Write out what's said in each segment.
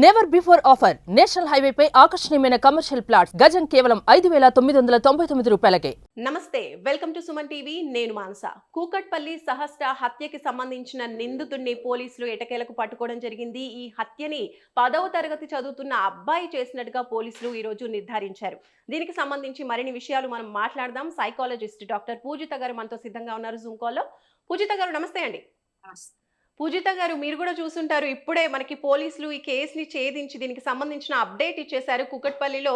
Never before offer national highway పై ఆకర్షణీయమైన commercial plots గజం కేవలం 5,999 రూపాయలకే. నమస్తే, వెల్కమ్ టు సుమన్ టీవీ. నేను మానస. కూకట్పల్లి సహస్ర హత్యకి సంబంధించిన నిందితుడిని పోలీసులు ఎటకేలకు పట్టుకోవడం జరిగింది. ఈ హత్యని 10వ తరగతి చదువుతున్న అబ్బాయి చేసినట్టుగా పోలీసులు ఈ రోజు నిర్ధారించారు. దీనికి సంబంధించి మరిన్ని విషయాలు మనం మాట్లాడదాం. సైకాలజిస్ట్ డాక్టర్ పూజిత గారు మనతో సిద్ధంగా ఉన్నారు జూమ్ కాల్లో. పూజిత గారు నమస్తే అండి. పూజిత గారు, మీరు కూడా చూసుంటారు, ఇప్పుడే మనకి పోలీసులు ఈ కేసుని ఛేదించి దీనికి సంబంధించిన అప్డేట్ ఇచ్చేశారు. కూకట్పల్లిలో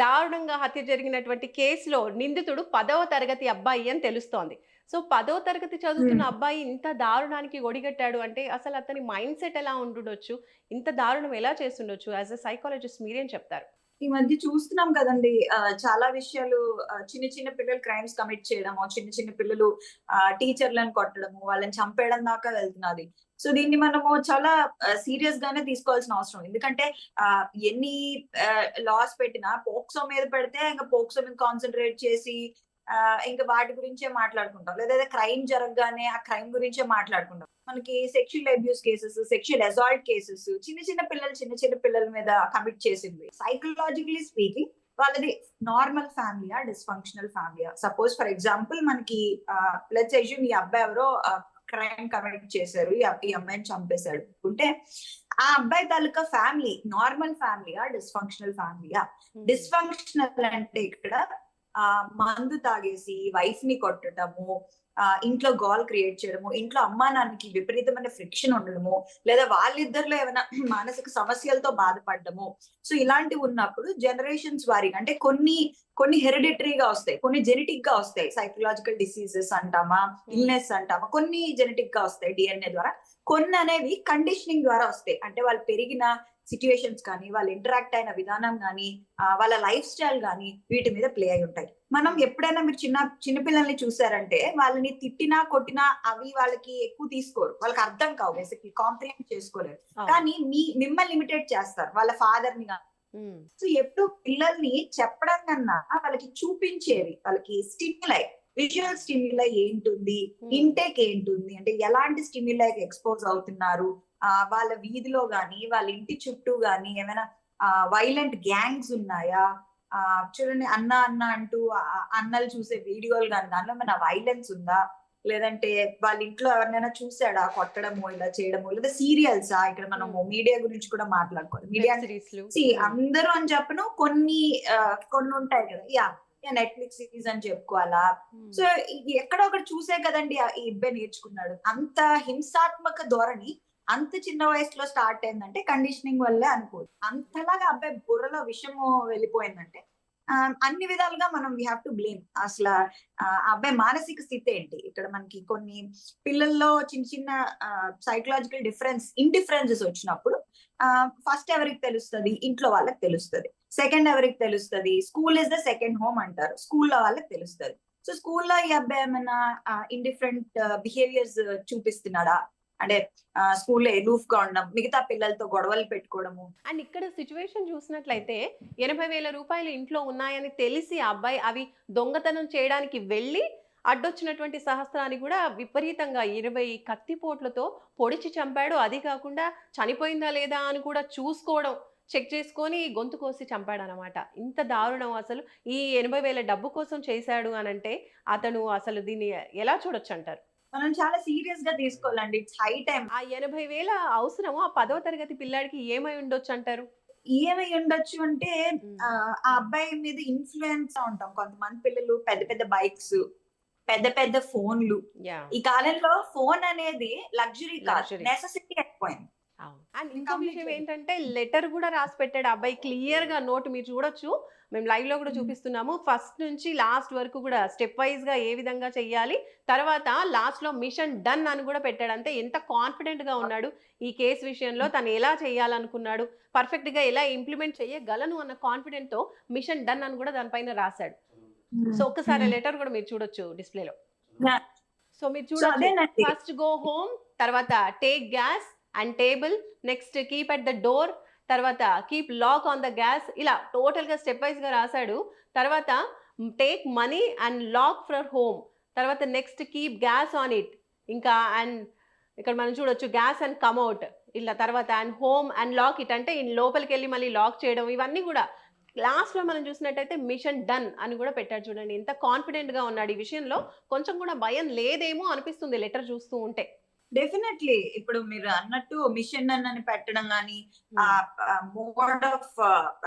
దారుణంగా హత్య జరిగినటువంటి కేసులో నిందితుడు 10వ తరగతి అబ్బాయి అని తెలుస్తోంది. సో 10వ తరగతి చదువుతున్న అబ్బాయి ఇంత దారుణానికి ఒడిగట్టాడు అంటే అసలు అతని మైండ్ సెట్ ఎలా ఉండుండొచ్చు, ఇంత దారుణం ఎలా చేస్తుండొచ్చు? యాజ్ అ సైకాలజిస్ట్ మీరేం చెప్తారు? ఈ మధ్య చూస్తున్నాం కదండి, చాలా విషయాలు, చిన్న చిన్న పిల్లలు క్రైమ్స్ కమిట్ చేయడము, చిన్న చిన్న పిల్లలు టీచర్లను కొట్టడము, వాళ్ళని చంపేయడం దాకా వెళ్తున్నది. సో దీన్ని మనము చాలా సీరియస్ గానే తీసుకోవాల్సిన అవసరం. ఎందుకంటే ఎన్ని లాస్ పెట్టినా పోక్సో మీద పెడితే ఇంకా పోక్సో మీద కాన్సన్ట్రేట్ చేసి ఇంకా వాటి గురించే మాట్లాడుకుంటాం, లేదా క్రైమ్ జరగగానే ఆ క్రైమ్ గురించే మాట్లాడుకుంటాం. మనకి sexual abuse cases, sexual assault cases చిన్న పిల్లల మీద కమిట్ చేసింది. సైకలాజికలీ స్పీకింగ్ వాళ్ళది నార్మల్ ఫ్యామిలీయా, డిస్ఫంక్షనల్ ఫ్యామిలీయా? సపోజ్ ఫర్ ఎగ్జాంపుల్ మనకి లెట్స్ అస్యూమ్ ఈ అబ్బాయి ఎవరో క్రైమ్ కమిట్ చేశారు, ఈ అమ్మాయిని చంపేశాడు అంటే ఆ అబ్బాయి తాలూకా ఫ్యామిలీ నార్మల్ ఫ్యామిలీయా, డిస్ఫంక్షనల్ ఫ్యామిలీయా? డిస్ఫంక్షనల్ అంటే ఇక్కడ మందు తాగేసి వైఫ్ ని కొట్టడము, ఇంట్లో గోల్ క్రియేట్ చేయడము, ఇంట్లో అమ్మా నాన్నకి విపరీతమైన ఫ్రిక్షన్ ఉండడము, లేదా వాళ్ళిద్దరిలో ఏమైనా మానసిక సమస్యలతో బాధపడము. సో ఇలాంటివి ఉన్నప్పుడు జనరేషన్స్ వారీగా అంటే కొన్ని హెరిడిటరీగా వస్తాయి, కొన్ని జెనెటిక్ గా వస్తాయి. సైకలాజికల్ డిసీజెస్ అంటామా, ఇల్నెస్ అంటామా, కొన్ని జెనెటిక్ గా వస్తాయి డిఎన్ఏ ద్వారా. కొన్ని అనేవి కండిషనింగ్ ద్వారా వస్తాయి. అంటే వాళ్ళు పెరిగిన సిచ్యువేషన్స్ కానీ, వాళ్ళు ఇంటరాక్ట్ అయిన విధానం కానీ, వాళ్ళ లైఫ్ స్టైల్ కానీ వీటి మీద ప్లే అయి ఉంటాయి. మనం ఎప్పుడైనా మీరు చిన్నపిల్లల్ని చూసారంటే వాళ్ళని తిట్టినా కొట్టినా అవి వాళ్ళకి ఎక్కువ తీసుకోరు, వాళ్ళకి అర్థం కావు, బేసిక్లీ కాంప్రిహెండ్ చేసుకోలేరు. కానీ మిమ్మల్ని ఇమిటేట్ చేస్తారు, వాళ్ళ ఫాదర్ ని. సో ఎప్పుడు పిల్లల్ని చెప్పడం కన్నా వాళ్ళకి చూపించేవి, వాళ్ళకి స్టిమ్యులై, విజువల్ స్టిమ్యులై ఏంటుంది, ఇంటేక్ ఏంటుంది, అంటే ఎలాంటి స్టిమ్యులైకి ఎక్స్పోజ్ అవుతున్నారు, వాళ్ళ వీధిలో గాని వాళ్ళ ఇంటి చుట్టూ గాని ఏమైనా వైలెంట్ గ్యాంగ్స్ ఉన్నాయా, చూడండి అన్న అన్న అంటూ అన్నలు చూసే వీడియోలు కానీ దానిలో ఏమైనా వైలెన్స్ ఉందా, లేదంటే వాళ్ళ ఇంట్లో ఎవరినైనా చూసాడా కొట్టడము, ఇలా చేయడము, లేదా సీరియల్సా? ఇక్కడ మనము మీడియా గురించి కూడా మాట్లాడుకోవాలి. మీడియా అందరూ అని చెప్పను, కొన్ని ఉంటాయి కదా, నెట్ఫ్లిక్స్ సిరీస్ అని చెప్పుకోవాలా. సో ఎక్కడో ఒకటి చూసే కదండి ఈ అబ్బాయి నేర్చుకున్నాడు. అంత హింసాత్మక ధోరణి అంత చిన్న వయసులో స్టార్ట్ అయిందంటే కండిషనింగ్ వల్లే అనుకోదు. అంతలాగా అబ్బాయి బుర్రలో విషము వెళ్ళిపోయిందంటే అన్ని విధాలుగా మనం వీ హ్యావ్ టు బ్లేమ్. అసలు అబ్బాయి మానసిక స్థితి ఏంటి? ఇక్కడ మనకి కొన్ని పిల్లల్లో చిన్న సైకలాజికల్ ఇండిఫరెన్సెస్ వచ్చినప్పుడు ఫస్ట్ ఎవరికి తెలుస్తుంది? ఇంట్లో వాళ్ళకి తెలుస్తుంది. సెకండ్ ఎవరికి తెలుస్తుంది? School is the second home అంటారు, స్కూల్లో వాళ్ళకి తెలుస్తుంది. సో స్కూల్లో ఈ అబ్బాయి ఏమైనా ఇండిఫరెంట్ బిహేవియర్స్ చూపిస్తున్నాడా? అంటే స్కూల్లో ఎలూఫ్ గా ఉండడం, మిగతా పిల్లలతో గొడవలు పెట్టుకోవడము. అండ్ ఇక్కడ సిచ్యువేషన్ చూసినట్లయితే 80,000 రూపాయలు ఇంట్లో ఉన్నాయని తెలిసి ఆ అబ్బాయి అవి దొంగతనం చేయడానికి వెళ్ళి అడ్డొచ్చినటువంటి సహస్రాన్ని కూడా విపరీతంగా 20 కత్తిపోట్లతో పొడిచి చంపాడు. అది కాకుండా చనిపోయిందా లేదా అని కూడా చూసుకోవడం, చెక్ చేసుకొని గొంతు కోసి చంపాడు అనమాట. ఇంత దారుణం అసలు. ఈ 80,000 డబ్బు కోసం చేశాడు అని అంటే అతను అసలు దీన్ని ఎలా చూడొచ్చు అంటారు? మనం చాలా సీరియస్ గా తీసుకోవాలండి. It's high time. ఆ 80,000 అవసరము ఆ 10వ తరగతి పిల్లాడికి ఏమై ఉండొచ్చు అంటారు? ఏమై ఉండొచ్చు అంటే ఆ అబ్బాయి మీద ఇన్ఫ్లుయెన్స్ ఉంటాం. కొంతమంది పిల్లలు పెద్ద పెద్ద బైక్స్, పెద్ద పెద్ద ఫోన్లు. ఈ కాలంలో ఫోన్ అనేది లగ్జరీ కాదు, నెసెసిటీ అయిపోయింది. అండ్ ఇంకో విషయం ఏంటంటే లెటర్ కూడా రాసి పెట్టాడు అబ్బాయి, క్లియర్ గా నోట్ మీరు చూడొచ్చు, మేము లైవ్ లో కూడా చూపిస్తున్నాము. ఫస్ట్ నుంచి లాస్ట్ వరకు కూడా స్టెప్ వైజ్ గా ఏ విధంగా చెయ్యాలి, తర్వాత లాస్ట్ లో మిషన్ డన్ అని కూడా పెట్టాడు. అంటే ఎంత కాన్ఫిడెంట్ గా ఉన్నాడు ఈ కేసు విషయంలో, తను ఎలా చేయాలనుకున్నాడు, పర్ఫెక్ట్ గా ఎలా ఇంప్లిమెంట్ చేయగలను అన్న కాన్ఫిడెంట్ తో మిషన్ డన్ అని కూడా దానిపైన రాశాడు. సో ఒక్కసారి లెటర్ కూడా మీరు చూడొచ్చు డిస్ప్లేలో. సో మీరు చూడొచ్చు, ఫస్ట్ గో హోమ్, తర్వాత take gas and table, next keep at the door, తర్వాత keep lock on the gas, ఇలా టోటల్ గా స్టెప్ వైజ్ గా రాశాడు. తర్వాత take money and lock for home, తర్వాత next keep gas on it, ఇంకా and ఇక్కడ మనం చూడొచ్చు గ్యాస్ అండ్ కమ్అట్, ఇలా తర్వాత and home and lock it అంటే లోపలికి వెళ్ళి మళ్ళీ లాక్ చేయడం, ఇవన్నీ కూడా లాస్ట్ లో మనం చూసినట్టయితే మిషన్ డన్ అని కూడా పెట్టాడు. చూడండి ఎంత కాన్ఫిడెంట్ గా ఉన్నాడు ఈ విషయంలో. కొంచెం కూడా భయం లేదేమో అనిపిస్తుంది లెటర్ చూస్తూ ఉంటే. డెఫినెట్లీ ఇప్పుడు మీరు అన్నట్టు మిషన్ అని పెట్టడం గానీ, మోడ్ ఆఫ్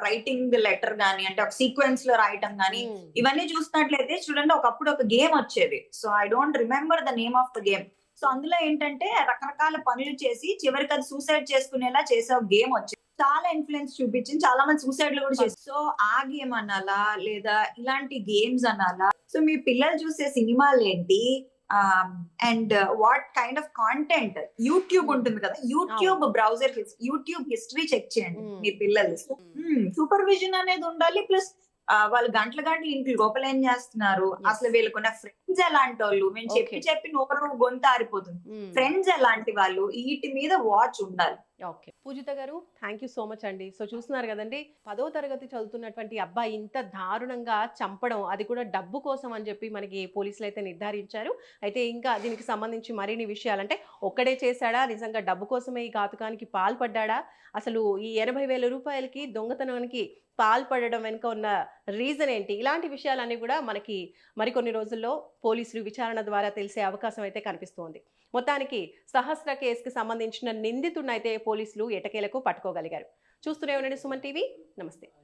రైటింగ్ లెటర్ గానీ, అంటే ఒక సీక్వెన్స్ లో రాయటం గానీ, ఇవన్నీ చూసినట్లయితే చూడండి, ఒకప్పుడు ఒక గేమ్ వచ్చేది. So I don't remember the name of the game. So అందులో ఏంటంటే రకరకాల పనులు చేసి చివరికి అది సూసైడ్ చేసుకునేలా చేసే ఒక గేమ్ వచ్చేది. చాలా ఇన్ఫ్లుయెన్స్ చూపించింది, చాలా మంది సూసైడ్లు కూడా చేసి. సో ఆ గేమ్ అనాలా లేదా ఇలాంటి గేమ్స్ అనాలా? సో మీ పిల్లలు చూసే సినిమాలు ఏంటి, and what kind of content? YouTube ఉంటుంది కదా, YouTube browser, YouTube history check చేయండి మీ పిల్లలు. సూపర్విజన్ అనేది ఉండాలి. ప్లస్ వాళ్ళు గంటల ఇంటి లోపల ఏం చేస్తున్నారు, అసలు వీళ్ళకున్న ఫ్రెండ్స్ ఎలాంటి వాళ్ళు, మేము చెప్పి నోరు గొంతు ఆరిపోతుంది, ఫ్రెండ్స్ ఎలాంటి వాళ్ళు, వీటి మీద వాచ్ ఉండాలి. ఓకే పూజిత గారు, థ్యాంక్ యూ సో మచ్ అండి. సో చూస్తున్నారు కదండి, 10వ తరగతి చదువుతున్నటువంటి అబ్బాయి ఇంత దారుణంగా చంపడం, అది కూడా డబ్బు కోసం అని చెప్పి మనకి పోలీసులు అయితే నిర్ధారించారు. అయితే ఇంకా దీనికి సంబంధించి మరిన్ని విషయాలంటే ఒక్కడే చేశాడా, నిజంగా డబ్బు కోసమే ఈ ఘాతుకానికి పాల్పడ్డా, అసలు ఈ 80,000 రూపాయలకి దొంగతనానికి పాల్పడడం వెనుక ఉన్న రీజన్ ఏంటి, ఇలాంటి విషయాలన్నీ కూడా మనకి మరికొన్ని రోజుల్లో పోలీసులు విచారణ ద్వారా తెలిసే అవకాశం అయితే కనిపిస్తోంది. మొత్తానికి సహస్ర కేసుకి సంబంధించిన నిందితుడినైతే పోలీసులు ఎటకేలకు పట్టుకోగలిగారు. చూస్తూనే ఉండండి సుమన్ టీవీ. నమస్తే.